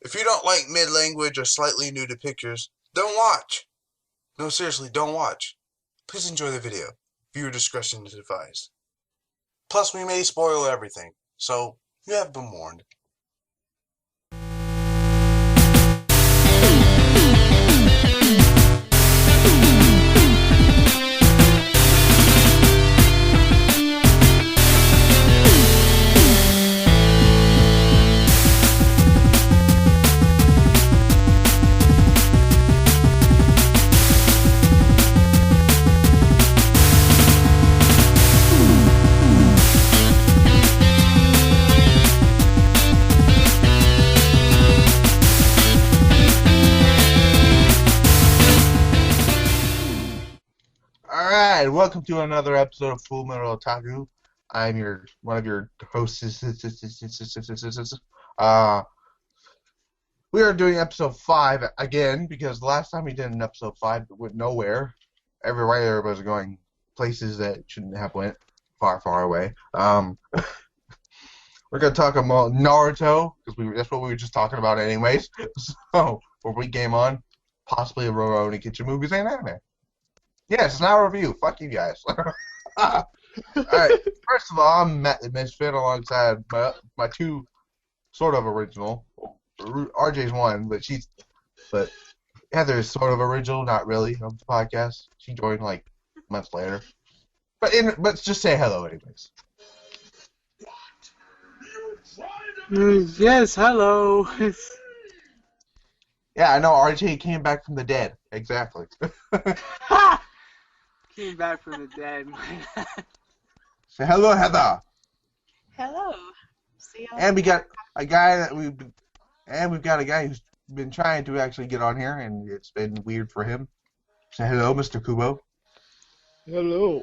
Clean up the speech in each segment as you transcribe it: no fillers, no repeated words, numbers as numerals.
If you don't like mid-language or slightly new to pictures, don't watch. No, seriously, don't watch. Please enjoy the video. Viewer discretion is advised. Plus, we may spoil everything, so you have been warned. Alright, welcome to another episode of FullMetalOtaku. I'm one of your hosts. We are doing episode 5 again because the last time we did an episode 5 it went nowhere. Everybody was going places that shouldn't have went far, far away. We're going to talk about Naruto because that's what we were just talking about anyways. So, before we game on, possibly a Rurouni Kenshin movies and anime. Yes, it's not a review. Fuck you guys. Alright, first of all, I'm Matt the Misfit alongside my two sort of original. RJ's one, but Heather is sort of original, not really, of the podcast. She joined like months later. But just say hello anyways. Yes, hello. Yeah, I know RJ came back from the dead. Exactly. Came back from the dead. Say hello, Heather. Hello. See y'all. And we got a guy we've got a guy who's been trying to actually get on here, and it's been weird for him. Say hello, Mr. Kubo. Hello.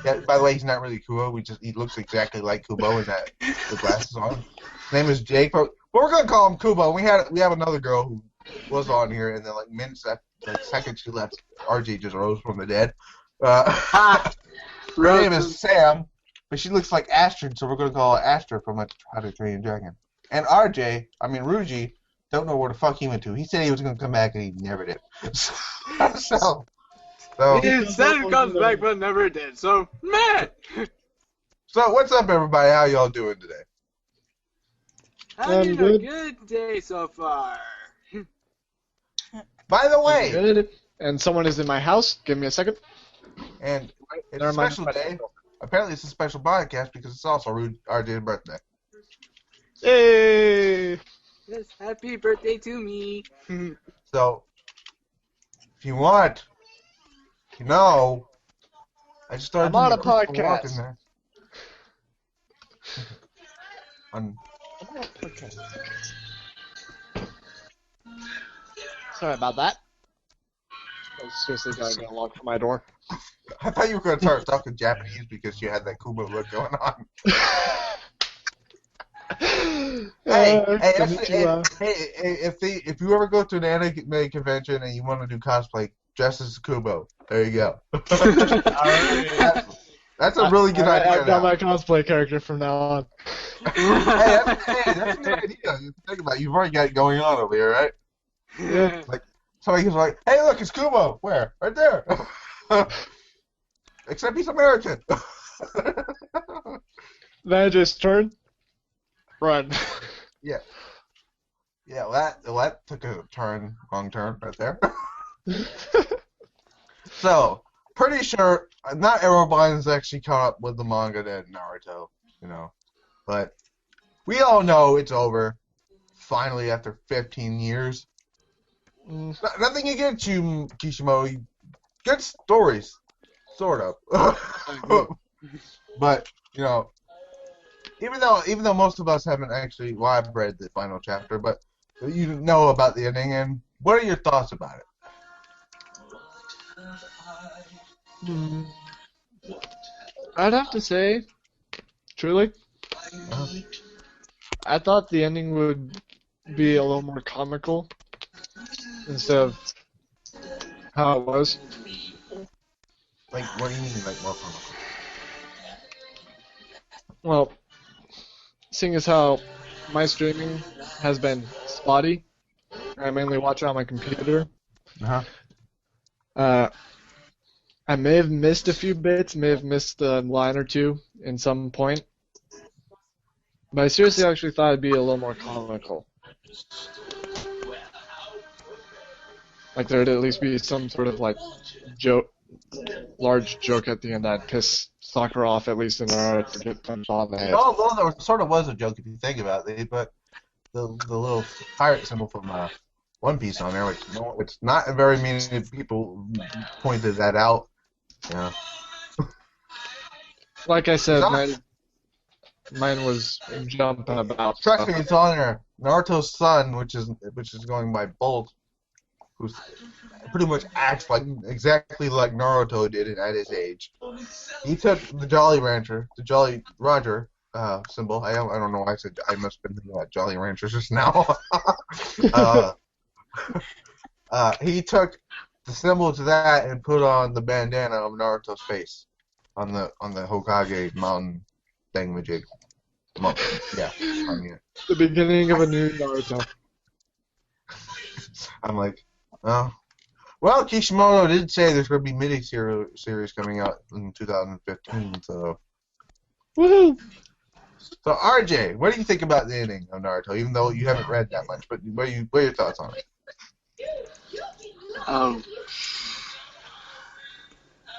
Yeah, by the way, he's not really Kubo. He looks exactly like Kubo with the glasses on. His name is Jake, but we're gonna call him Kubo. We have another girl who was on here, and then like minutes after, like second she left, RJ just rose from the dead. Her name is Sam, but she looks like Astrid, so we're gonna call her Astrid from How to Train Your Dragon. And Ruji, don't know where the fuck he went to. He said he was gonna come back, and he never did. So He said it comes back, but never did. So, man! So what's up, everybody? How y'all doing today? Having a good day so far. By the way, Good. And someone is in my house. Give me a second. and it's a special day. Apparently, it's a special podcast because it's also RJ's birthday. Hey! Yes, happy birthday to me. So, if you want, I just started I'm on doing a Christopher podcast. Walken there. Sorry about that. I was seriously trying to unlock my door. I thought you were going to start talking Japanese because you had that Kubo look going on. If you ever go to an anime convention and you want to do cosplay, dress as Kubo. There you go. That's a really good idea. I've got my cosplay character from now on. That's a good idea. Think about it. You've already got it going on over here, right? Yeah. Like somebody was like, "Hey, look, it's Kubo." Where? Right there. Except he's American. Then I just turn. Run. Yeah. Yeah, well, that took a wrong turn right there. So, pretty sure not everyone's actually caught up with the manga that Naruto, but we all know it's over. Finally, after 15 years. Nothing against you, Kishimoto. Good stories, sort of. But even though most of us haven't actually, well, I've read the final chapter, but you know about the ending, and what are your thoughts about it? I'd have to say, truly, I thought the ending would be a little more comical instead of how it was. Like, what do you mean, like, more comical? Well, seeing as how my streaming has been spotty. I mainly watch it on my computer. Uh-huh. I may have missed a few bits, may have missed a line or two in some point. But I seriously actually thought it'd be a little more comical. Like there'd at least be some sort of like large joke at the end that'd piss Sakura off at least in order to get punched on the head. Although there sort of was a joke if you think about it, but the little pirate symbol from One Piece on there, which not very many people pointed that out. Yeah. Like I said, mine was jumping about. Trust me, it's on there. Naruto's son, which is going by Bolt, who's pretty much acts like exactly like Naruto did at his age. He took the Jolly Roger symbol. I don't know why I must have been thinking about Jolly Ranchers just now. He took the symbol to that and put on the bandana of Naruto's face on the Hokage mountain thingamajig. Yeah, I mean it. The beginning of a new Naruto. I'm like, oh. Well, Kishimoto did say there's going to be mini-series coming out in 2015, so... Woohoo! So, RJ, what do you think about the ending of Naruto, even though you haven't read that much, but what are your thoughts on it?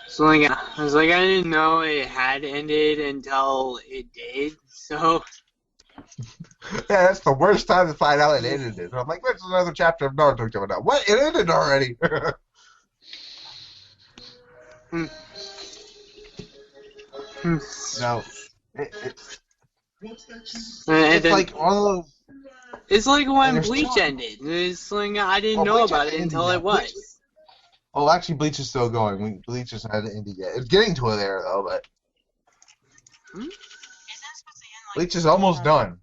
So like, I was like, I didn't know it had ended until it did, so... Yeah, that's the worst time to find out it ended. So I'm like, there's another chapter of Naruto coming out. What? It ended already? No. It's like one of those... It's like when Bleach ended. It's like, I didn't know about it until it was. Oh, actually, Bleach is still going. Bleach hasn't ended yet. It's getting to there, though, but... Bleach is almost done.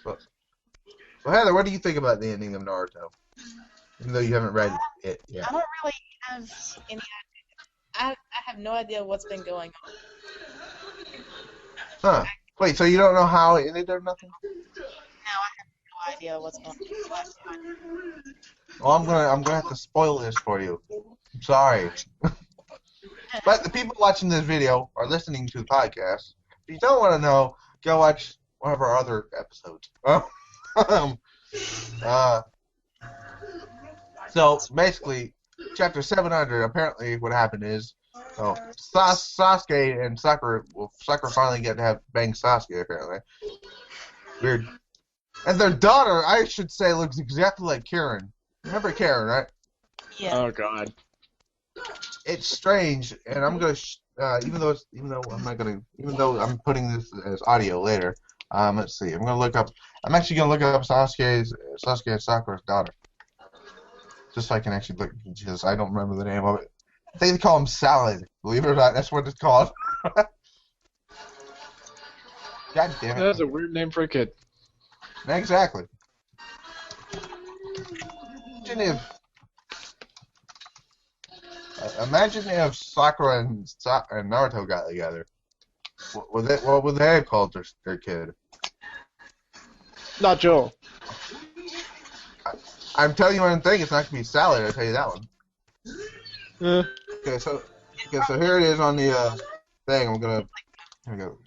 So, Heather, what do you think about the ending of Naruto? Even though you haven't read it yet. I don't really have any idea. I have no idea what's been going on. Huh. Wait, so you don't know how it ended or nothing? No, I have no idea what's going on. Well, I'm gonna have to spoil this for you. I'm sorry. But the people watching this video or listening to the podcast, if you don't want to know, go watch one of our other episodes. So basically, chapter 700. Apparently, what happened is, Sasuke and Sakura. Well, Sakura finally get to have bang Sasuke. Apparently, weird. And their daughter, I should say, looks exactly like Karen. Remember Karen, right? Yeah. Oh God. It's strange, and I'm gonna even though I'm putting this as audio later. Let's see. I'm actually gonna look up Sasuke and Sakura's daughter, just so I can actually look. Because I don't remember the name of it. I think they call him Salad. Believe it or not, that's what it's called. God damn it. That's a weird name for a kid. Exactly. Imagine if Sakura and Naruto got together. What would they have called their kid? Not Joe. I'm telling you one thing, it's not going to be Salad, I'll tell you that one. Yeah. Okay, so here it is on the thing. Here we go.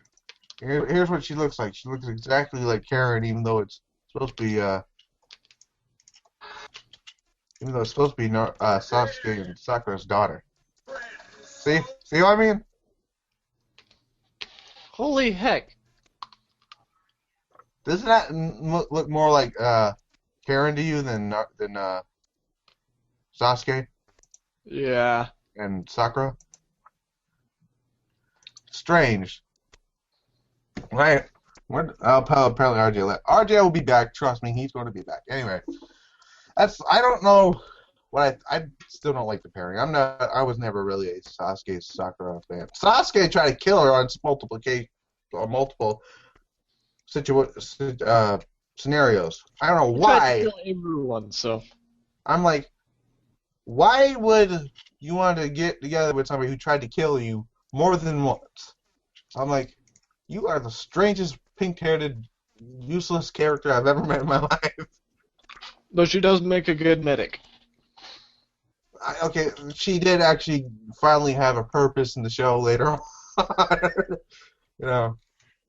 Here's what she looks like. She looks exactly like Karen, even though it's supposed to be Sasuke and Sakura's daughter. See what I mean? Holy heck. Doesn't that look more like Karen to you than Sasuke Yeah. and Sakura? Strange. Right. Apparently RJ left. RJ will be back. Trust me, he's going to be back. Anyway, I don't know what I still don't like the pairing. I was never really a Sasuke Sakura fan. Sasuke tried to kill her on multiple scenarios. I don't know why. Tried to kill everyone, so. I'm like, why would you want to get together with somebody who tried to kill you more than once? I'm like, you are the strangest pink-haired useless character I've ever met in my life. But she does make a good medic. Okay, she did actually finally have a purpose in the show later on. You know.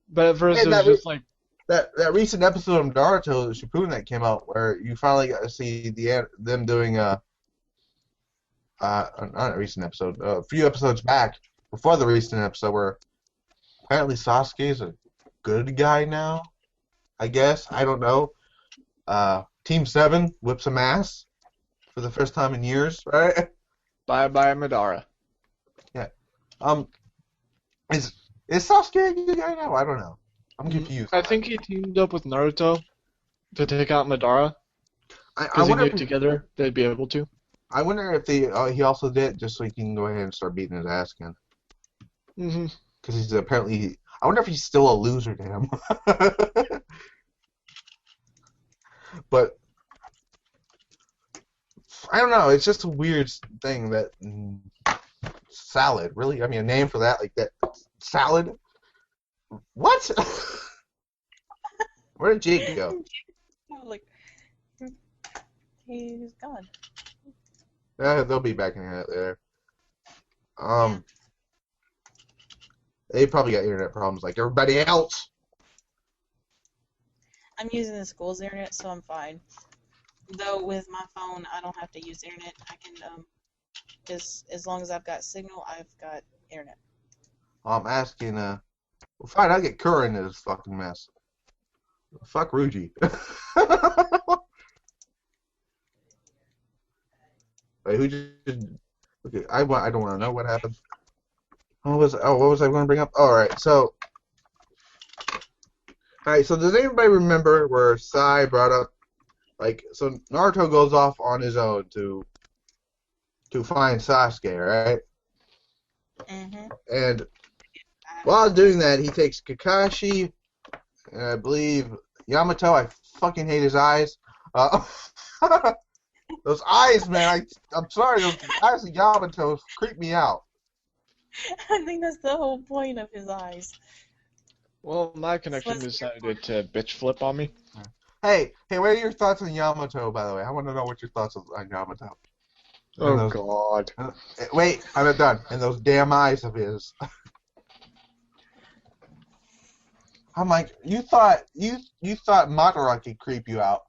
But at first Hey, it was just like, that recent episode of Naruto Shippuden that came out, where you finally got to see them doing not a recent episode, a few episodes back before the recent episode, where apparently Sasuke's a good guy now. I guess I don't know. Team 7 whips some ass for the first time in years, right? bye bye Madeira. Yeah. Is Sasuke a good guy now? I don't know. I'm confused. I think he teamed up with Naruto to take out Madeira. I Because he wonder knew together they'd be able to. I wonder if he also did just so he can go ahead and start beating his ass again. Mm-hmm. Because he's apparently... I wonder if he's still a loser to him. But... I don't know. It's just a weird thing that... salad, really? I mean, a name for that, like that... Salad? What? Where did Jake go? Like, he's gone. They'll be back in here later. They probably got internet problems like everybody else. I'm using the school's internet, so I'm fine. Though with my phone, I don't have to use internet. I can just as long as I've got signal, I've got internet. I'm asking. Well, fine. I'll get Kura into this fucking mess. Fuck Ruji. Wait, who just? Okay, I don't want to know what happened. What was I going to bring up? All right, so. Alright, so does anybody remember where Sai brought up, like, so Naruto goes off on his own to find Sasuke, right? Mm-hmm. And while doing that, he takes Kakashi, and I believe Yamato. I fucking hate his eyes. Those eyes, man, I'm sorry, those eyes of Yamato creep me out. I think that's the whole point of his eyes. Well, my connection decided to bitch flip on me. Hey, what are your thoughts on Yamato, by the way? I want to know what your thoughts are on Yamato. Oh, God. Wait, I'm not done. And those damn eyes of his. I'm like, you thought Madeira could creep you out.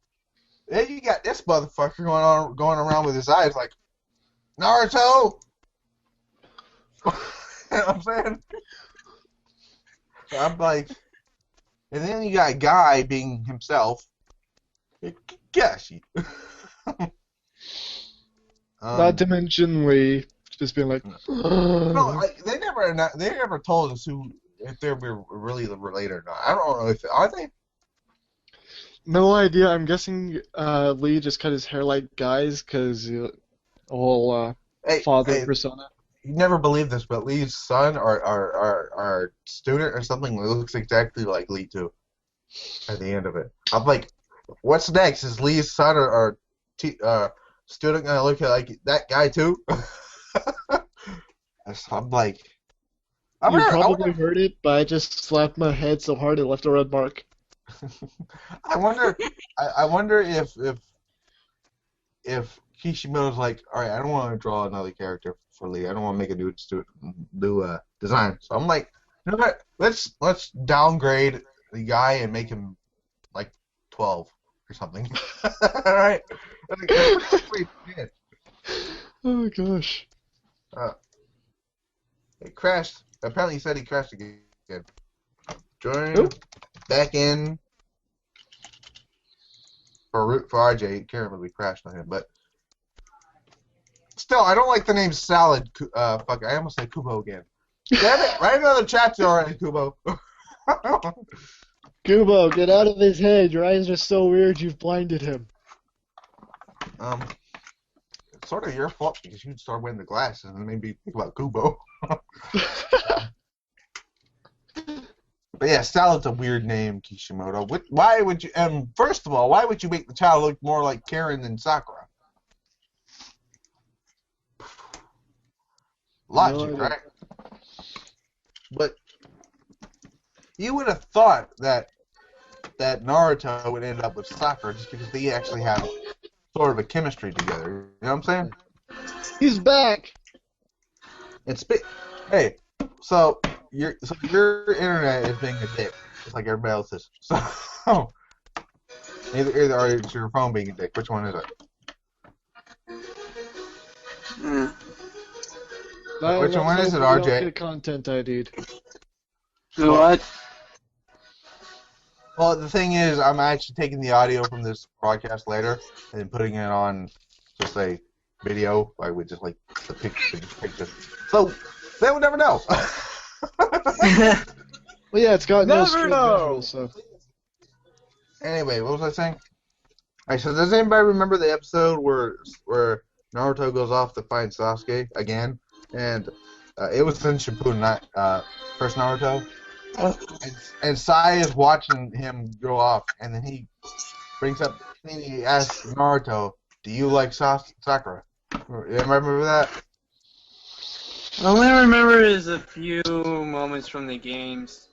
Then you got this motherfucker going around with his eyes like, Naruto! You know what I'm saying? So I'm like, and then you got Guy being himself. Kakashi. Not to mention Lee just being like, no, they never told us if they were really related or not. I don't know if are they. No idea. I'm guessing Lee just cut his hair like Guy's because the whole father persona. You never believe this, but Lee's son or student or something looks exactly like Lee too. At the end of it, I'm like, what's next? Is Lee's son or student gonna look like that guy too? I'm like, You probably heard it, but I just slapped my head so hard it left a red mark. I wonder if Kishimoto's like, all right, I don't want to draw another character for Lee. I don't want to make a new design. So I'm like, you know what? Let's downgrade the guy and make him like 12 or something. All right. Oh gosh. It crashed. Apparently, he said he crashed again. Join back in for RJ. Can't remember we crashed on him, but still, I don't like the name Salad. Fuck, I almost said Kubo again. Damn it! Write another chapter already, Kubo. Kubo, get out of his head. Your eyes are so weird. You've blinded him. It's sort of your fault because you started wearing the glasses and it made me think about Kubo. But yeah, Salad's a weird name, Kishimoto. Why would you? And first of all, why would you make the child look more like Karen than Sakura? Logic, right? But you would have thought that that Naruto would end up with Sakura just because they actually have sort of a chemistry together. You know what I'm saying? He's back. Hey, so your internet is being a dick, just like everybody else's. So either or it's your phone being a dick. Which one is it? Which one is it, RJ? Get content ID'd. What? Well, the thing is, I'm actually taking the audio from this broadcast later and putting it on just a video, like with just like the picture. So they would never know. Well, yeah, it's got no Never script know. visuals, so. Anyway, what was I saying? Alright, so does anybody remember the episode where Naruto goes off to find Sasuke again? And it was in Shippuden, not first Naruto. And Sai is watching him go off, and then he asks Naruto, "Do you like Sakura?" You remember that? All I remember is a few moments from the games.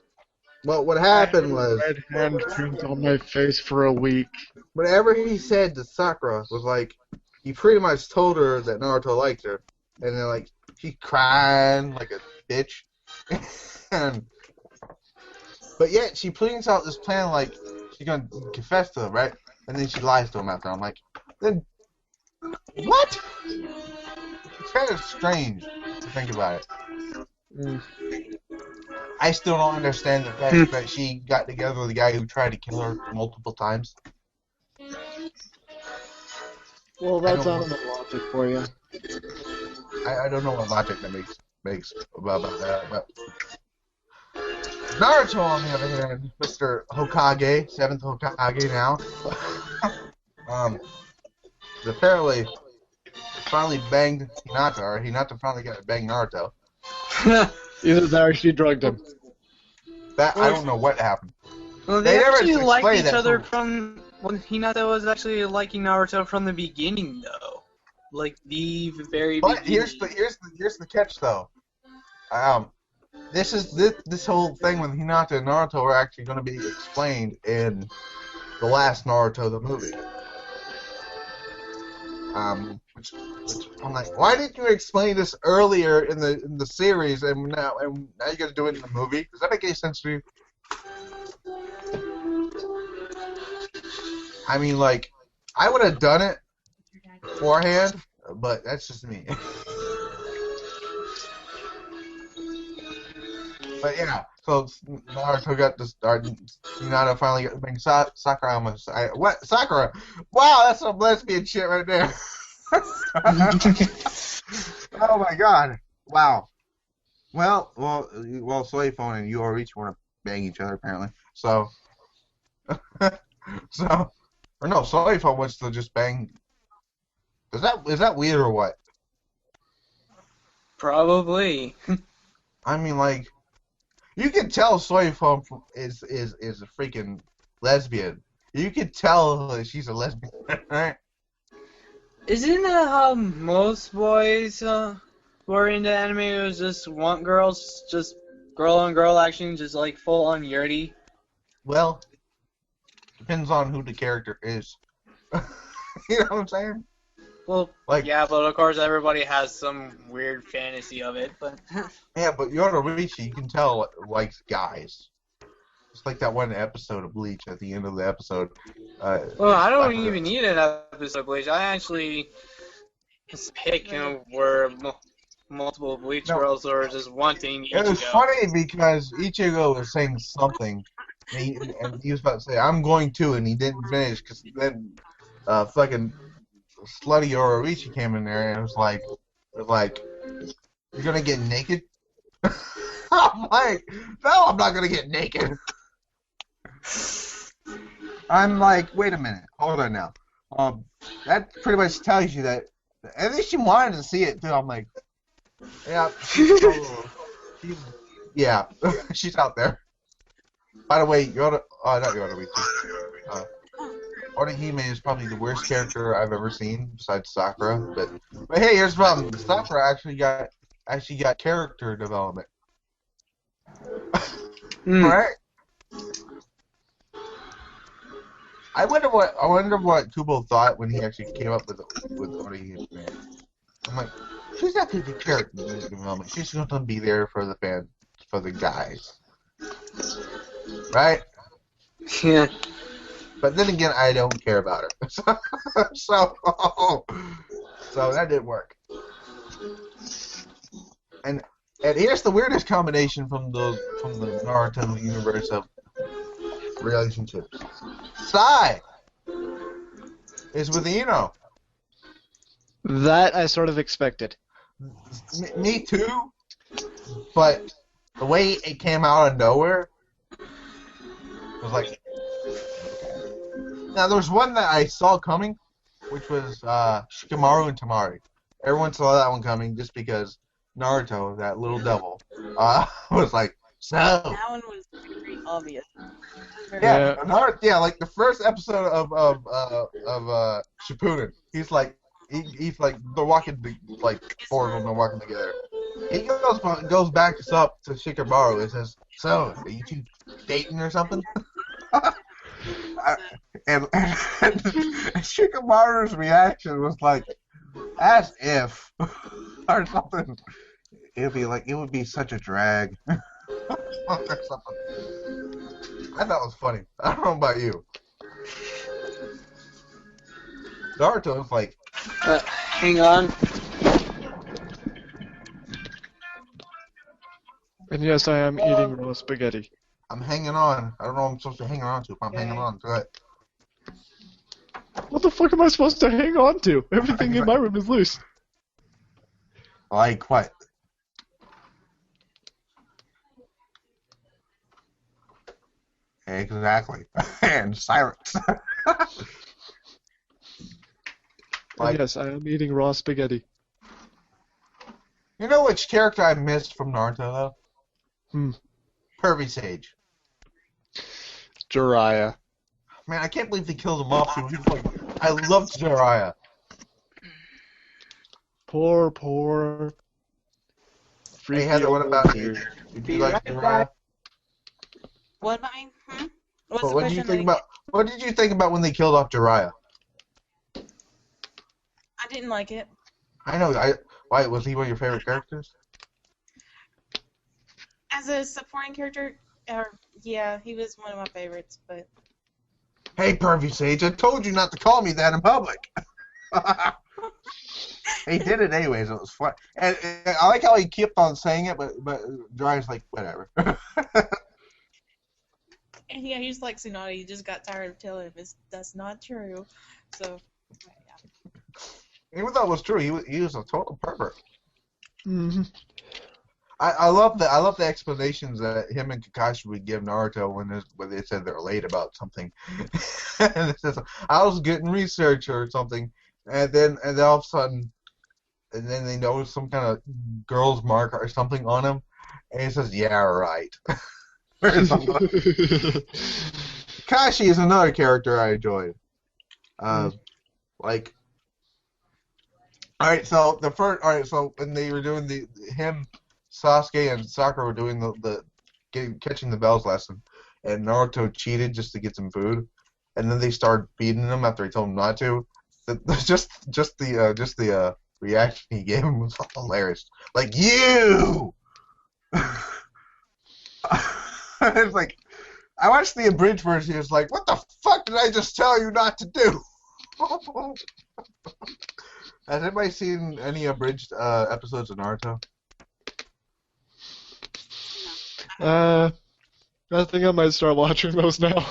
Well, what happened was, Red handprint on my face for a week. whatever he said to Sakura was like, he pretty much told her that Naruto liked her, and then like she crying like a bitch, but yet she plans out this plan like she's gonna confess to him, right? And then she lies to him after. I'm like, then what? It's kind of strange to think about it. I still don't understand the fact that she got together with a guy who tried to kill her multiple times. Well, that's anime logic for you. I don't know what logic that makes about that. But Naruto, on the other hand, Mr. Hokage, 7th Hokage now, apparently finally banged Hinata, or Hinata finally got to bang Naruto. Either that or she drugged him. That I don't know what happened. Well, They they never actually liked explained each that other to- from when Hinata was actually liking Naruto from the beginning, though. Like the very But beginning. here's the catch though. This whole thing with Hinata and Naruto are actually going to be explained in the last Naruto the movie. Which I'm like, why didn't you explain this earlier in the series and now you're going to do it in the movie? Does that make any sense to you? I mean, like, I would have done it beforehand, but that's just me. But yeah, so Naruto got to start. Hinata finally got to bring Sakura on my side. What? Sakura? Wow, that's some lesbian shit right there. Oh my god! Wow. Well, Soy Phone and you each want to bang each other apparently. So, or no, Soy Phone wants to just bang. Is that weird or what? Probably. I mean, like, you can tell Soy Phone is a freaking lesbian. You can tell that she's a lesbian, right? Isn't that how most boys who are into anime just want girls, just girl on girl action, just like full on yurdy? Well, depends on who the character is. You know what I'm saying? Well, Like, yeah, but of course everybody has some weird fantasy of it, but... yeah, but Rurouni, you can tell likes guys. It's like that one episode of Bleach at the end of the episode. Well, I don't even need an episode of Bleach. I actually just pick, where multiple Bleach girls are just wanting Ichigo. It was funny because Ichigo was saying something, and he was about to say, "I'm going to," and he didn't finish because then fucking slutty Oroichi came in there and it was like, "You're gonna get naked?" I'm like, "No, I'm not gonna get naked." I'm like, wait a minute, hold on now. That pretty much tells you that at least she wanted to see it too. I'm like, yeah, yeah, she's out there. By the way, not Oroichi. Orihime is probably the worst character I've ever seen besides Sakura. But hey, here's the problem: Sakura actually got character development. Right? I wonder what Kubo thought when he actually came up with Ori. I'm like, she's not going to be character development. She's going to be there for the fans, for the guys, right? Yeah. But then again, I don't care about her, so that didn't work. And here's the weirdest combination from the Naruto universe of relationships. Sai is with Ino. That I sort of expected. Me too, but the way it came out of nowhere was like. Now there was one that I saw coming, which was Shikamaru and Tamari. Everyone saw that one coming just because Naruto, that little devil, was like, so. That one was very obvious. Yeah, Naruto, yeah, like the first episode of Shippuden, he's like they're walking like four of them are walking together. He goes back up to Shikamaru and says, "So, are you two dating or something?" and Shikamaru's reaction was like, as if or something. It would be such a drag. Or something. I thought it was funny. I don't know about you. Naruto was like, hang on. And yes, I am eating raw spaghetti. I'm hanging on. I don't know what I'm supposed to hang on to, but I'm hanging on to it. What the fuck am I supposed to hang on to? Everything in my room is loose. Like what? Exactly. And silence. And yes, I am eating raw spaghetti. You know which character I missed from Naruto, though? Pervy Sage. Jiraiya. Man, I can't believe they killed him off. He was like, I loved Jiraiya. Poor. Hey, Heather, what about you? Did you like Jiraiya? What about me? What's But the what did you question? think about? What did you think about when they killed off Jiraiya? I didn't like it. I know. Why was he one of your favorite characters? As a supporting character, yeah, he was one of my favorites, but... Hey, Pervy Sage, I told you not to call me that in public. He did it anyways. It was fun, and I like how he kept on saying it, but Jiraiya's like, whatever. And yeah, he's like Tsunade. He just got tired of telling him that's not true. So, yeah. Even though it was true, he was a total pervert. Mm-hmm. I love the explanations that him and Kakashi would give Naruto when they said they're late about something. And it says, I was getting research or something, and then all of a sudden, and then they notice some kind of girl's mark or something on him, and he says, yeah, right. Kakashi is another character I enjoyed. Like, so when they were doing him, Sasuke and Sakura were doing the catching the bells lesson, and Naruto cheated just to get some food, and then they started feeding him after he told him not to. Just the reaction he gave him was hilarious. Like, you. It's like, I watched the abridged version. He was like, "What the fuck did I just tell you not to do?" Has anybody seen any abridged episodes of Naruto? I think I might start watching those now.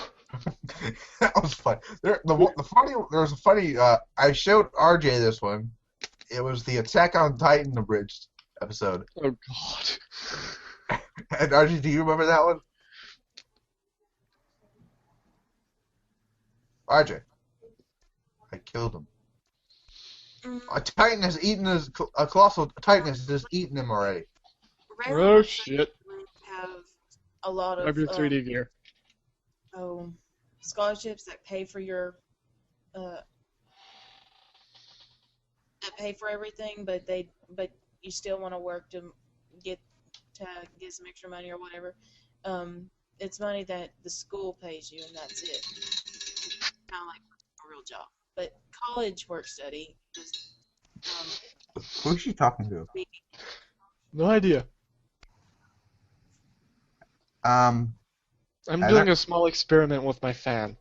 That was fun. There was a funny. I showed RJ this one. It was the Attack on Titan abridged episode. Oh God. And RJ, do you remember that one? RJ, I killed him. A Titan has eaten a colossal Titan has just eaten him already. Oh shit. Have a lot of Have your 3D gear. Scholarships that pay for your that pay for everything, but you still want to work to get some extra money or whatever. It's money that the school pays you, and that's it. job. But college work study is Who's she talking to? me. No idea. I'm Heather? doing a small experiment with my fan.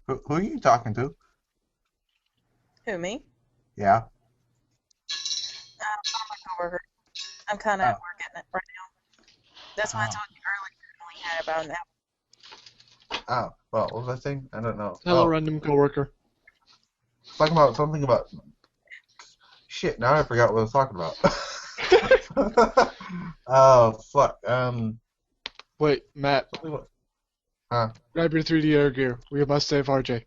Who are you talking to? Who, me? Yeah. I'm my coworker. I'm kind of at Oh. work at it right now. That's why I Oh. told you earlier. I only had about an hour. Oh, well, what was I saying? I don't know. Hello, Oh, random coworker. talking about something about. Shit, now I forgot what I was talking about. Oh, fuck. Wait, Matt, grab your 3D air gear. We must save RJ.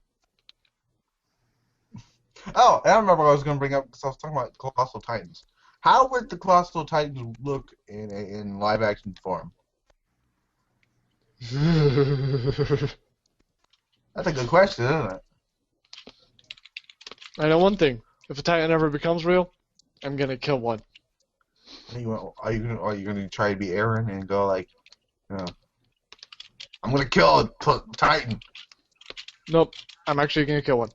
Oh, I remember what I was going to bring up because I was talking about Colossal Titans. How would the Colossal Titans look in live action form? That's a good question, isn't it? I know one thing. If a Titan ever becomes real, I'm gonna kill one. Are you gonna try to be Aaron and go like, you know, I'm gonna kill a Titan? Nope, I'm actually gonna kill one.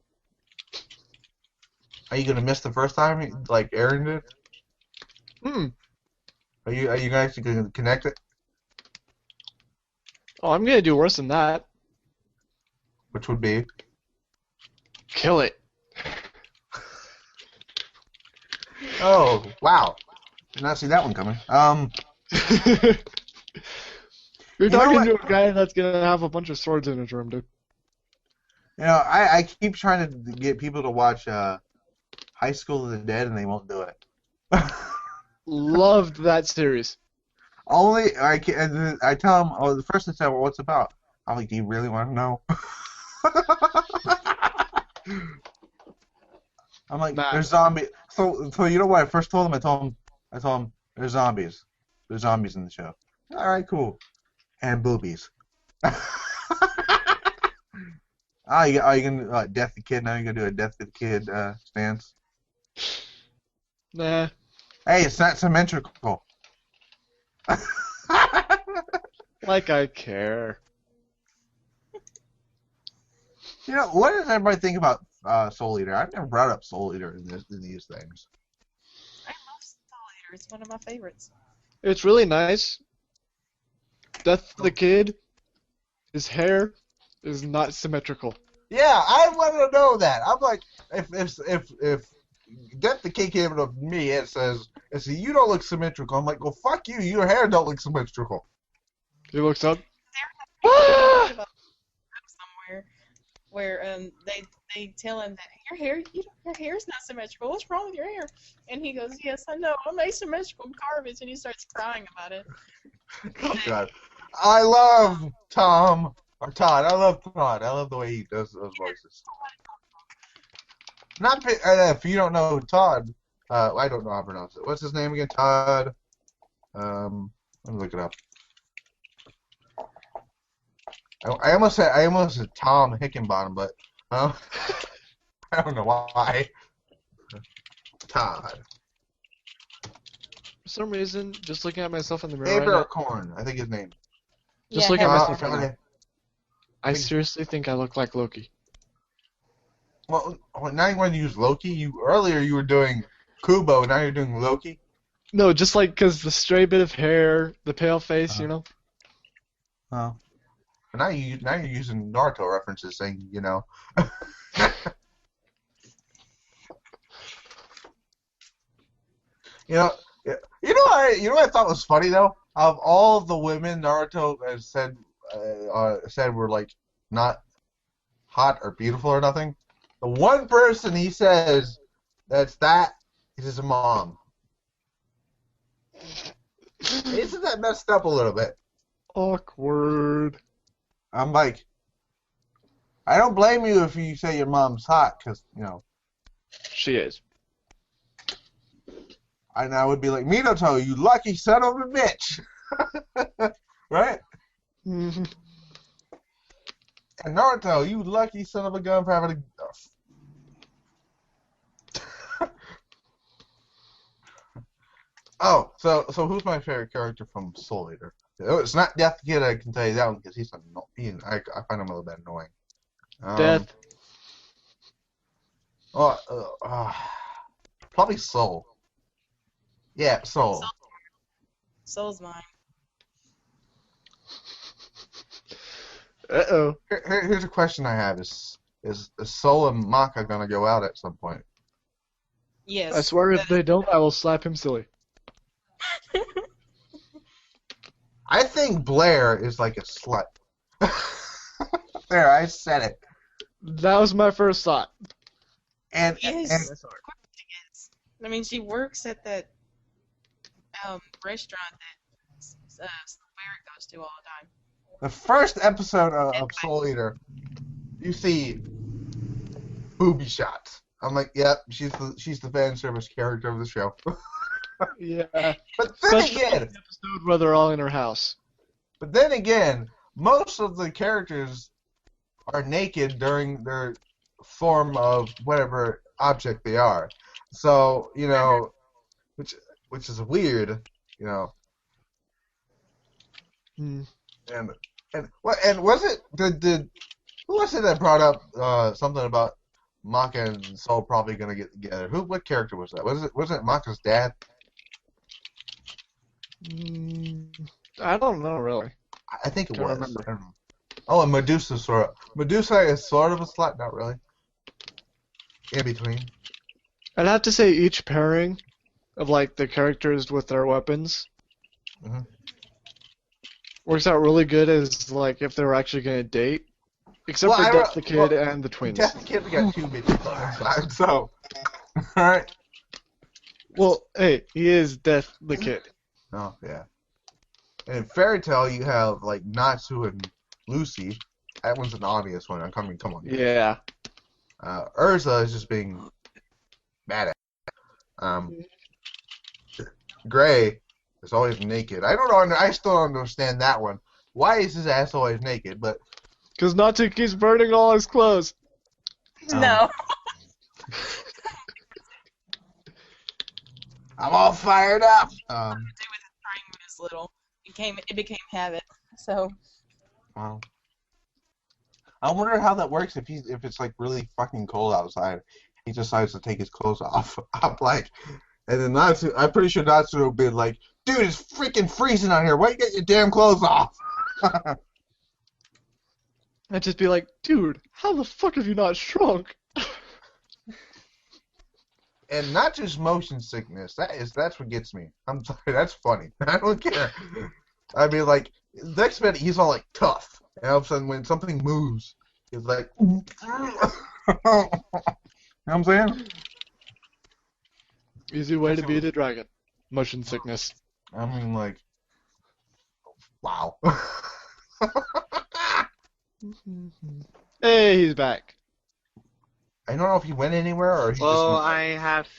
Are you gonna miss the first time like Aaron did? Are you guys gonna connect it? Oh, I'm gonna do worse than that. Which would be? Kill it. Oh, wow. Did not see that one coming. You're You know talking what? to a guy that's gonna have a bunch of swords in his room, dude. You know, I keep trying to get people to watch High School of the Dead, and they won't do it. Loved that series. Only I tell them, oh, the first thing they say, well, what's it about? I'm like, do you really want to know? I'm like, Matt. there's zombies. So you know what I first told them? I told them there's zombies. There's zombies in the show. All right, cool. And boobies. Are you gonna death the kid now? You gonna do a death the kid stance? Nah. Hey, it's not symmetrical. Like I care. You know, what does everybody think about Soul Eater? I've never brought up Soul Eater in these things. I love Soul Eater. It's one of my favorites. It's really nice. Death the Kid, his hair is not symmetrical. Yeah, I want to know that. I'm like, if Death the Kid came to me, it says you don't look symmetrical. I'm like, well, fuck you. Your hair don't look symmetrical. He looks up. Somewhere where they tell him that your hair's not symmetrical. What's wrong with your hair? And he goes, yes, I know. I'm asymmetrical garbage. And he starts crying about it. Oh God, I love Tom or Todd. I love Todd. I love the way he does those voices. Not if you don't know Todd, I don't know how to pronounce it. What's his name again? Todd. Let me look it up. I almost said Tom Hickenbottom, but I don't know why. Todd. For some reason, just looking at myself in the mirror right now, Abercorn, I think his name. just Yeah, looking at Hellwind. myself right now, I seriously think I look like Loki. Well, now you want to use Loki. Earlier you were doing Kubo, now you're doing Loki. No, just like because the stray bit of hair, the pale face, you know. Oh. But now you're using Naruto references, saying you know. You know what I thought was funny though. Of all of the women Naruto has said were like not hot or beautiful or nothing, the one person he says that is his mom. Isn't that messed up a little bit? Awkward. I'm like, I don't blame you if you say your mom's hot, because, you know. She is. And I would be like, Minato, you lucky son of a bitch. Right? Mhm. And Naruto, you lucky son of a gun for having a... Oh, so who's my favorite character from Soul Eater? It's not Death Kid, I can tell you that one, because I find him a little bit annoying. Death. Probably Soul. Yeah, Soul. Soul's mine. Uh-oh. Here's a question I have: Is Soul and Maka gonna go out at some point? Yes. I swear if they don't, I will slap him silly. I think Blair is like a slut. There, I said it. That was my first thought. And Yes. I mean, she works at that restaurant that Barrett goes to all the time. the first episode of Soul Eater, you see booby shots. I'm like, yep, she's the fan service character of the show. Yeah. But then Especially again, the episode where they're all in her house. most of the characters are naked during their form of whatever object they are. So, which is weird, Hmm. And was it who was it that brought up something about Maka and Soul probably gonna get together? What character was that? Was it Maka's dad? I don't know, really. I think it Can't was. remember. I don't know. Oh, and Medusa sort of. Medusa is sort of a slut, not really. In between. I'd have to say each pairing of, like, the characters with their weapons Mhm. works out really good as, like, if they were actually going to date. Except Well, for I Death don't- the Kid well, and the twins. Death the Kid got two bitches on his side, so. Alright. Well, hey, he is Death the Kid. Oh, yeah. And in Fairy Tail, you have, like, Natsu and Lucy. That one's an obvious one. Come on. Yeah. Urza is just being mad at. Gray is always naked. I don't know. I still don't understand that one. Why is his ass always naked? But Because Natsu keeps burning all his clothes. No. I'm all fired up. Do with it trying when it's little. It became habit. So Wow. I wonder how that works if it's like really fucking cold outside. He decides to take his clothes off. I'm like, and then Natsu, I'm pretty sure Natsu will be like, dude, it's freaking freezing out here. Why you get your damn clothes off? I'd just be like, dude, how the fuck have you not shrunk? And not just motion sickness. That's what gets me. I'm sorry, that's funny. I don't care. I mean, like, the next minute he's all like tough, and all of a sudden when something moves, he's like, you know what I'm saying? Easy way to beat a dragon. Motion sickness. I mean, like, wow. Hey, he's back. I don't know if he went anywhere or he Well, just.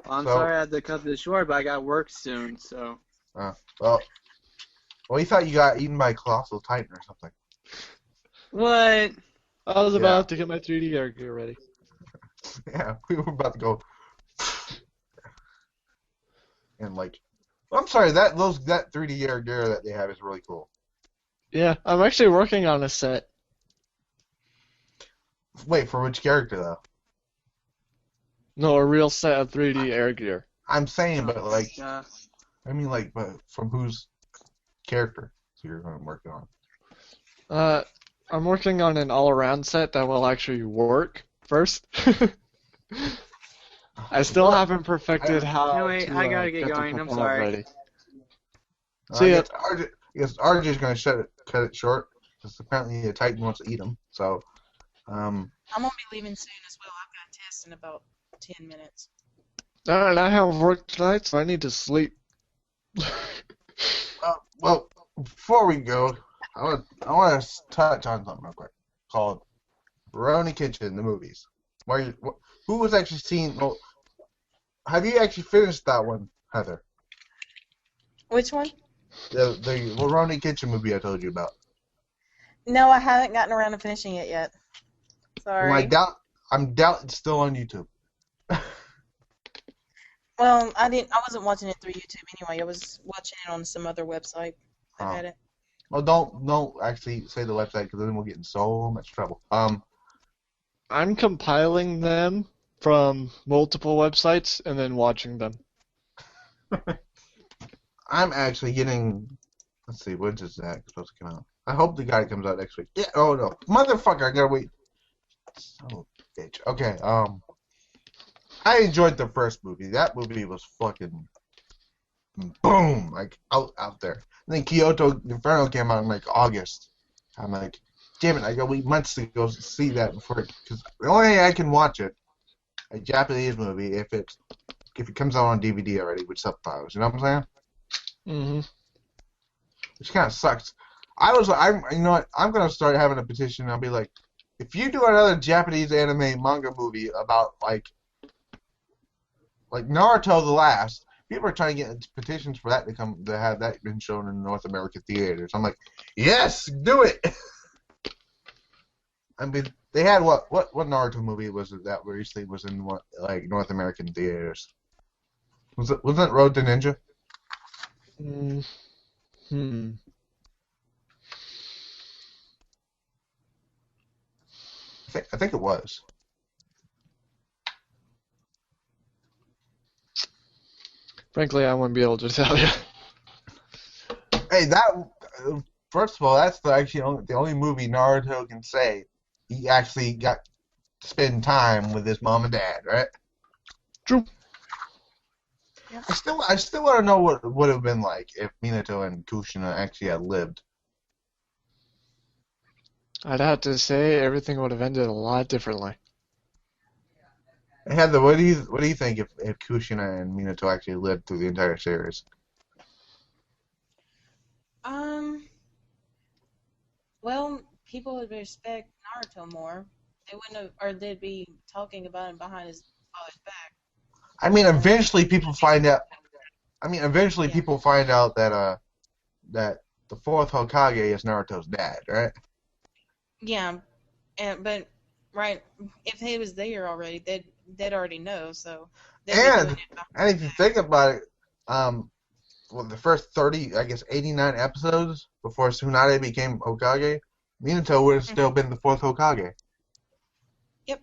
I'm So- sorry I had to cut this short, but I got work soon, so. Well, he thought you got eaten by a colossal titan or something. What? I was about to get my 3D air gear ready. Yeah, we were about to go. And like, I'm sorry, that 3D air gear that they have is really cool. Yeah, I'm actually working on a set. Wait, for which character though? No, a real set of 3D air gear. I'm saying, but like, Uh, I mean, like, but from whose character? So you're working on. I'm working on an all-around set that will actually work first. I still haven't perfected how No, wait, to I gotta get the going, I'm propeller sorry. ready. See ya. I guess RJ's gonna cut it short because apparently the Titan wants to eat him. So, I'm gonna be leaving soon as well. I've got a test in about 10 minutes. Alright, I have work tonight, so I need to sleep. well, before we go, I want to touch on something real quick called Rurouni Kenshin, the movies. Who was actually seeing? Well, have you actually finished that one, Heather? Which one? The Rurouni Kenshin movie I told you about. No, I haven't gotten around to finishing it yet. Sorry. Well, I doubt it's still on YouTube. Well, I wasn't watching it through YouTube anyway. I was watching it on some other website. I had it. Well, don't actually say the website because then we'll get in so much trouble. I'm compiling them from multiple websites and then watching them. I'm actually getting. Let's see, when is that supposed to come out? I hope the guy comes out next week. Yeah. Oh no, motherfucker! I gotta wait. Son of a bitch. Okay. I enjoyed the first movie. That movie was fucking boom, like out there. And then Kyoto Inferno came out in like August. I'm like, damn it! I gotta wait months to go see that before, because the only way I can watch it, a Japanese movie, if it comes out on DVD already with subtitles. You know what I'm saying? Mm-hmm. Which kind of sucks. You know what? I'm gonna start having a petition. I'll be like, if you do another Japanese anime manga movie about like Naruto the Last, people are trying to get petitions for that to have that been shown in North American theaters. I'm like, yes, do it. I mean, they had what Naruto movie was it that recently was in North American theaters? Wasn't it Road to Ninja? Hmm. I think it was. Frankly, I wouldn't be able to tell you. Hey, first of all, that's the only movie Naruto can say he actually got to spend time with his mom and dad, right? True. Yeah. I still want to know what it would have been like if Minato and Kushina actually had lived. I'd have to say everything would have ended a lot differently. Heather, what do you think if Kushina and Minato actually lived through the entire series? Well, people would respect Naruto more. They wouldn't have, or they'd be talking about him behind his father's back. I mean, eventually people find out. People find out that the fourth Hokage is Naruto's dad, right? Yeah, but right, if he was there already, they'd already know. So. And if you think about it, the first 89 episodes before Tsunade became Hokage, Minato would have still been the fourth Hokage. Yep.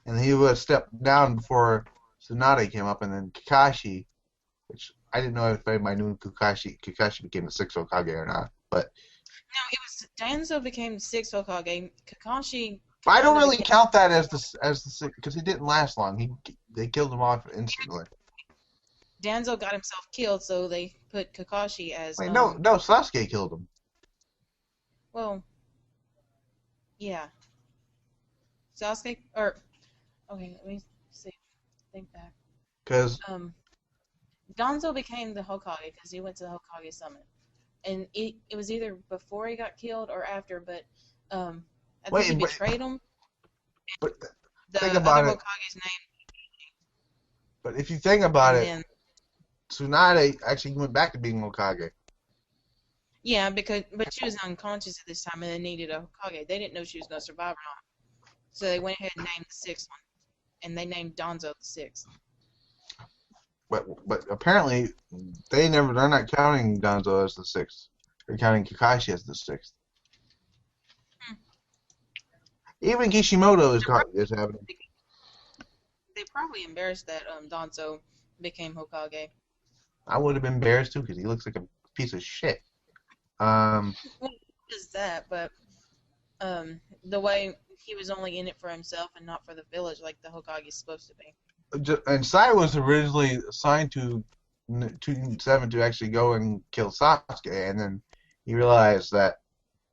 And he would have stepped down before Tsunade came up, and then Kakashi, which I didn't know if anybody knew Kakashi became the sixth Hokage or not, but. No, it was Danzo became the sixth Hokage. Kakashi. But I don't really count that as the sixth, because he didn't last long. They killed him off instantly. Danzo got himself killed, so they put Kakashi as. Wait, no, Sasuke killed him. Well, yeah. Sasuke, okay, let me see. Think back. Because. Danzo became the Hokage because he went to the Hokage summit, and it was either before he got killed or after, but I think he betrayed him. But the think about other it. Hokage's name. But if you think about it, Then, Tsunade actually went back to being Hokage. yeah, but she was unconscious at this time and they needed a Hokage. They didn't know she was going to survive or not. So they went ahead and named the sixth one. And they named Danzo the sixth. But apparently they're not counting Danzo as the sixth. They're counting Kakashi as the sixth. Even Kishimoto is having. They probably embarrassed that Danzo became Hokage. I would have been embarrassed too because he looks like a piece of shit. Well, is that, but the way he was only in it for himself and not for the village like the Hokage is supposed to be. And Sai was originally assigned to 207 to actually go and kill Sasuke, and then he realized that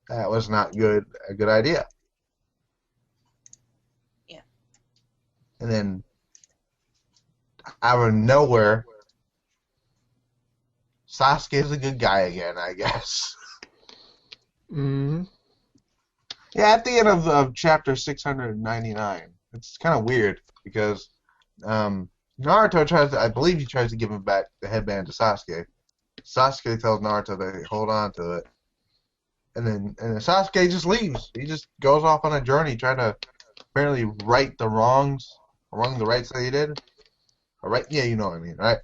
was not a good idea. Yeah. And then out of nowhere, Sasuke is a good guy again, I guess. Mm-hmm. Yeah, at the end of chapter 699, it's kind of weird because Naruto I believe he tries to give him back the headband to Sasuke. Sasuke tells Naruto to hold on to it, and then Sasuke just leaves. He just goes off on a journey trying to apparently right the wrongs, wrong the rights that he did. All right, yeah, you know what I mean, right?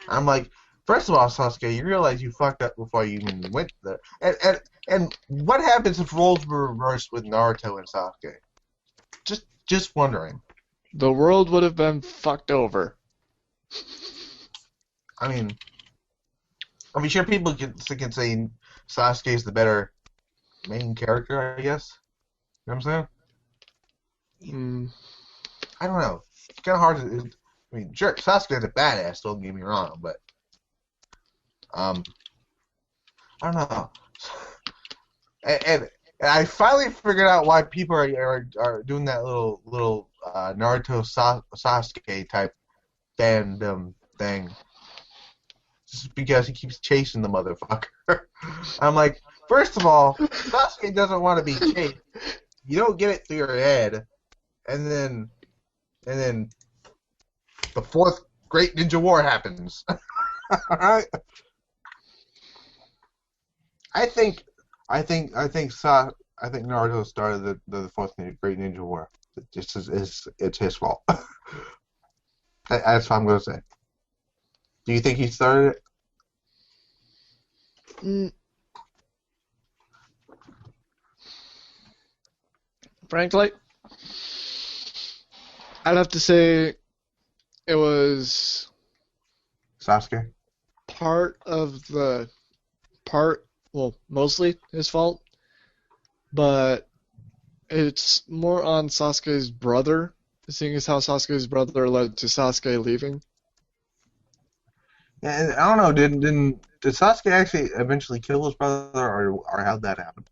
I'm like, first of all, Sasuke, you realize you fucked up before you even went there. And what happens if roles were reversed with Naruto and Sasuke? Just wondering. The world would have been fucked over. I mean, sure people can say Sasuke is the better main character, I guess. You know what I'm saying? I don't know. It's kind of hard to. I mean, sure, Sasuke's a badass. Don't get me wrong, but I don't know. And I finally figured out why people are doing that little Naruto Sasuke type fandom thing. Just because he keeps chasing the motherfucker. I'm like, first of all, Sasuke doesn't want to be chased. You don't get it through your head, and then the fourth Great Ninja War happens. I think Naruto started the fourth Great Ninja War. It's his fault. That's what I'm gonna say. Do you think he started it? Frankly, I'd have to say it was Sasuke? mostly his fault, but it's more on Sasuke's brother, seeing as how Sasuke's brother led to Sasuke leaving. Yeah, and I don't know. Did Sasuke actually eventually kill his brother, or how'd that happen?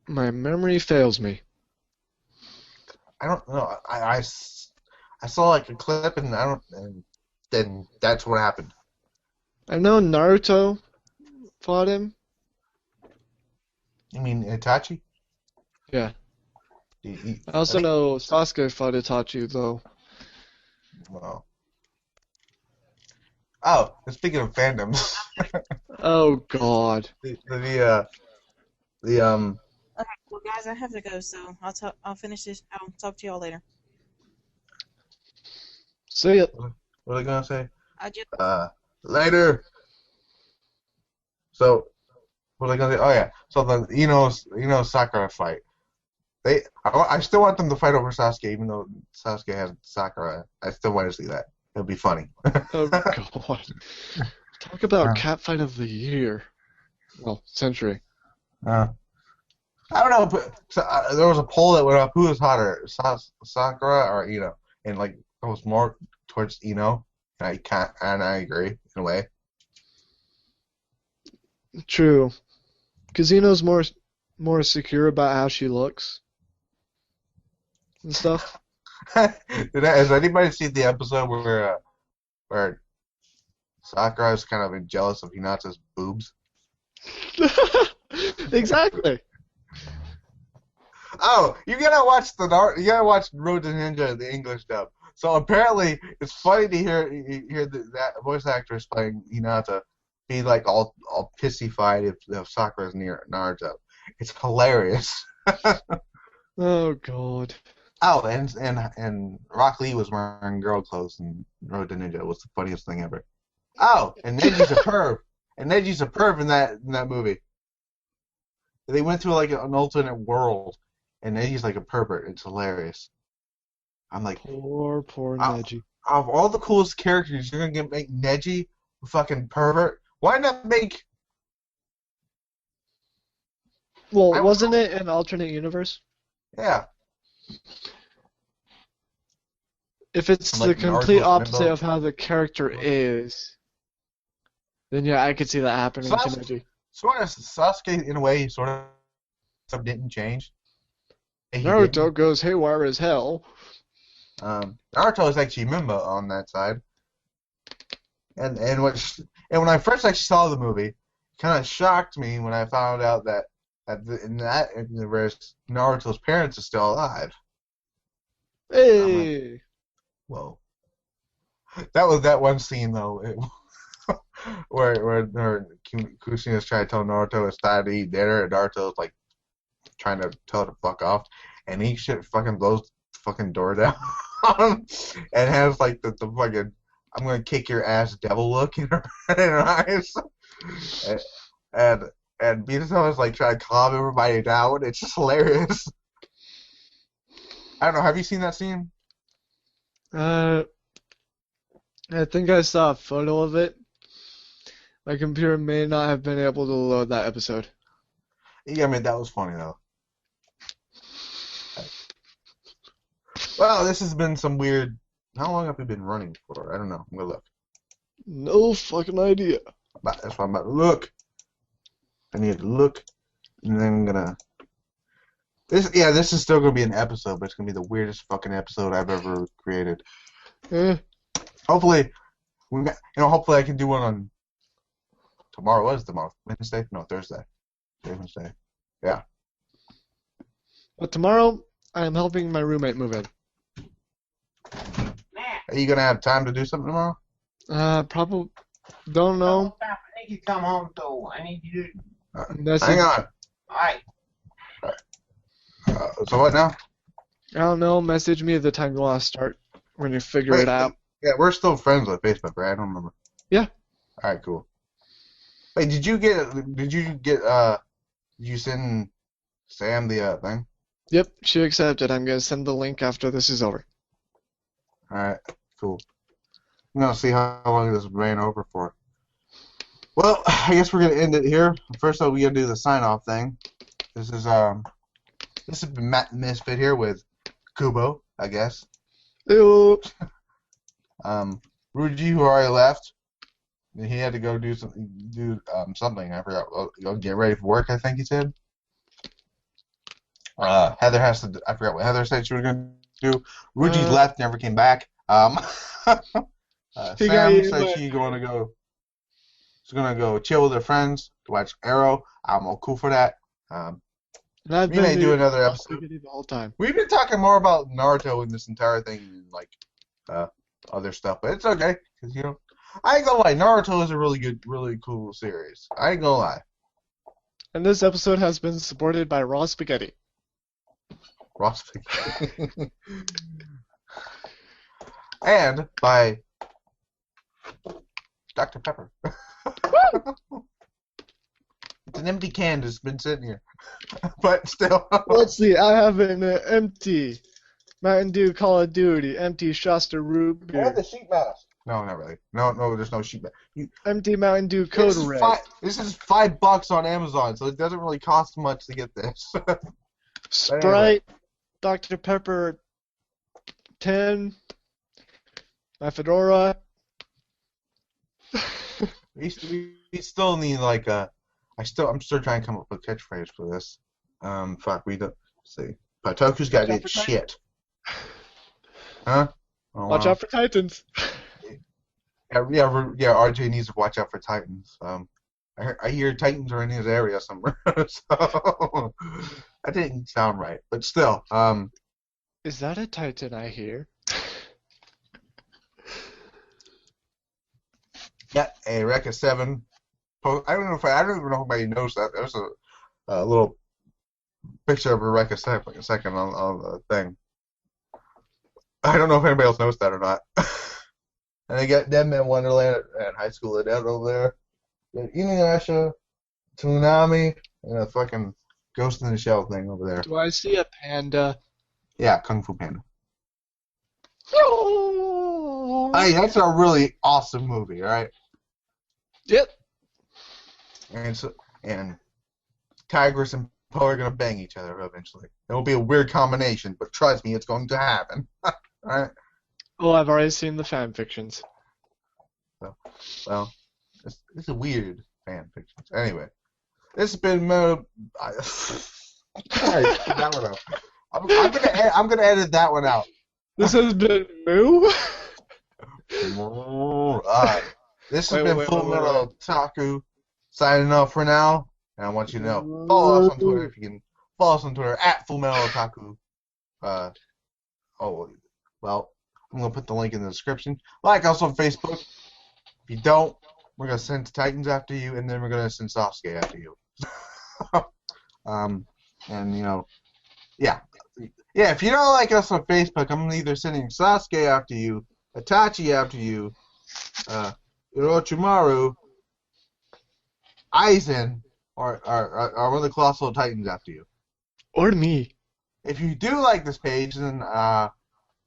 My memory fails me. I don't know. I saw like a clip, and then that's what happened. I know Naruto fought him. You mean Itachi? Yeah. I also know Sasuke fought Itachi, though. Well. Oh, speaking of fandoms. Oh God. Okay, well, guys, I have to go, so I'll finish this. I'll talk to y'all later. See ya. What are they gonna say? Later. So, what are they gonna say? Oh yeah. So the Sakura fight. I still want them to fight over Sasuke, even though Sasuke has Sakura. I still want to see that. It'll be funny. Oh God. Talk about catfight of the year. Well, century. I don't know, but there was a poll that went up. Who was hotter, Sakura or Ino? And like it was more towards Ino. And I agree in a way. True. Because Ino's more secure about how she looks and stuff. Has anybody seen the episode where Sakura is kind of jealous of Hinata's boobs? Exactly. Oh, you gotta watch Road to Ninja, the English dub. So apparently, it's funny to hear that voice actress playing Hinata be like all pissy-fied if Sakura's near Naruto. It's hilarious. Oh God. Oh, and Rock Lee was wearing girl clothes in Road to Ninja. It was the funniest thing ever. Oh, and Neji's a perv. And Neji's a perv in that movie. They went through like an alternate world, and Neji's like a pervert. It's hilarious. I'm like, poor Neji. Of all the coolest characters, you're gonna make Neji a fucking pervert? Why not make? Well, wasn't it an alternate universe? Yeah. If it's Like the complete Naruto's opposite Rainbow. of how the character is, then yeah, I could see that happening to Neji. Sort of Sasuke, in a way, sort of didn't change. Naruto goes haywire as hell. Naruto is actually Mimba on that side. And when I first actually saw the movie, it kind of shocked me when I found out that in that universe, Naruto's parents are still alive. Hey. Like, whoa. That was that one scene though, where Kushina's trying to tell Naruto it's time to eat dinner, and Naruto's like trying to tell her to fuck off, and he shit fucking blows the fucking door down and has like the fucking I'm gonna kick your ass devil look in her eyes. And and Minato is like trying to calm everybody down. It's just hilarious. I don't know. Have you seen that scene? I think I saw a photo of it. My computer may not have been able to load that episode. Yeah, I mean that was funny though. Well, this has been some weird. How long have we been running for? I don't know. I'm gonna look. No fucking idea. That's why I'm about to look. I need to look, and then I'm gonna. This is still gonna be an episode, but it's gonna be the weirdest fucking episode I've ever created. Hopefully, hopefully I can do one on tomorrow. What is tomorrow? Wednesday? No, Thursday. Wednesday. Yeah. But tomorrow, I am helping my roommate move in. Are you gonna have time to do something tomorrow? Probably. Don't know. I need you to come home, though. I need you to... Hang on. Alright. So what now? I don't know. Message me at the time you want to start when you figure it out. Yeah, we're still friends on Facebook, right? I don't remember. Yeah. All right, cool. Wait, did you send Sam the thing? Yep, she accepted. I'm gonna send the link after this is over. All right, cool. I'm gonna see how long this ran over for. Well, I guess we're gonna end it here. First of all, we gotta do the sign-off thing. This has been Misfit here with Kubo, I guess. Ew. Ruji, who already left, he had to go do something. I forgot. Go get ready for work, I think he said. Heather has to. I forgot what Heather said she was going to do. Ruji left, never came back. Sam said she's going to go chill with her friends to watch Arrow. I'm all cool for that. We may do another episode. The whole time. We've been talking more about Naruto in this entire thing than like other stuff, but it's okay because I ain't gonna lie, Naruto is a really cool series. I ain't gonna lie. And this episode has been supported by Raw Spaghetti. Raw Spaghetti. And by Dr. Pepper. It's an empty can that's been sitting here. But still. Let's see, I have an empty Mountain Dew Call of Duty, empty Shasta root beer. And the sheet mask. No, not really. No, there's no sheet mask. Empty Mountain Dew Code Red. This is $5 on Amazon, so it doesn't really cost much to get this. Sprite, anyway. Dr. Pepper 10, my fedora. We still need like I'm still trying to come up with a catchphrase for this. We don't see. Toku's got to get shit. Huh? Oh, Watch out for Titans. Yeah, RJ needs to watch out for Titans. I hear Titans are in his area somewhere, so that didn't sound right. But still, Is that a Titan I hear? yeah, a Rekka 7. I don't even know if anybody knows that. There's a little picture of Rekka 2nd on the thing. I don't know if anybody else knows that or not. And they got Dead Man Wonderland at High School of Dead over there. Inuyasha, Tsunami, and a fucking Ghost in the Shell thing over there. Do I see a panda? Yeah, Kung Fu Panda. Hey, that's a really awesome movie, right? Yep. And Tigress and Poe are gonna bang each other eventually. It will be a weird combination, but trust me, it's going to happen. Alright? Oh, I've already seen the fan fictions. Well, this is weird fan fiction. Anyway, this has been that one out. I'm gonna edit that one out. This has been Moo. This has been FullMetalOtaku signing off for now. And I want you to know, follow us on Twitter if you can. Follow us on Twitter at FullMetalOtaku. I'm gonna put the link in the description. Like us on Facebook. If you don't, we're gonna send Titans after you, and then we're gonna send Sasuke after you. Yeah. If you don't like us on Facebook, I'm either sending Sasuke after you, Itachi after you, Orochimaru, Aizen, or one of the Colossal Titans after you. Or me. If you do like this page, then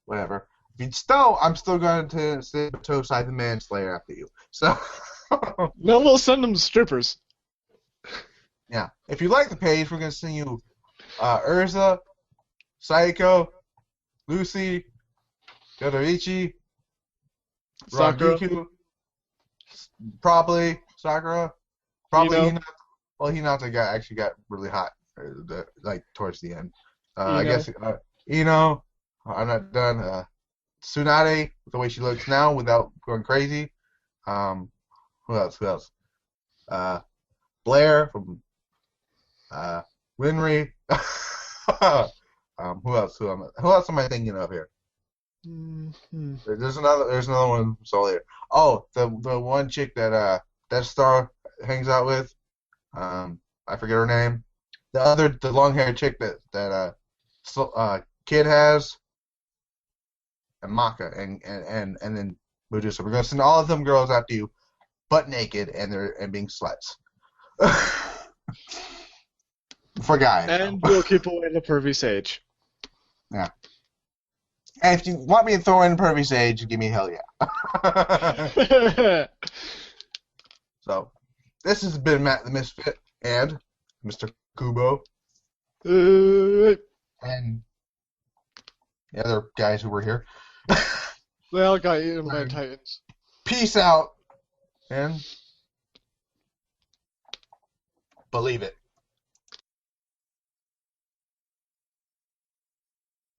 whatever. If you don't, I'm still going to say Batosai the Manslayer after you. So No, we'll send them strippers. yeah. If you like the page, we're going to send you Urza, Saiko, Lucy, Yodoriichi, Sakura. Rangiku, probably Sakura, probably Ino. Hinata. Well, Hinata actually got really hot, like towards the end. I Ino. guess Ino. I'm not done. Tsunade, the way she looks now, without going crazy. Who else? Blair from Winry. Who else? Who else am I thinking of here? Mm-hmm. There's another one. So here. Oh, the one chick that Death Star hangs out with. I forget her name. The long haired chick that Kid has. And Maka and then Medusa. We're gonna send all of them girls after you, butt naked and being sluts. For guys. And we'll keep away the pervy sage. Yeah. And if you want me to throw in pervy sage, give me hell yeah. So, this has been Matt the Misfit and Mr. Kubo and the other guys who were here. They all got eaten by titans. Peace out and believe it.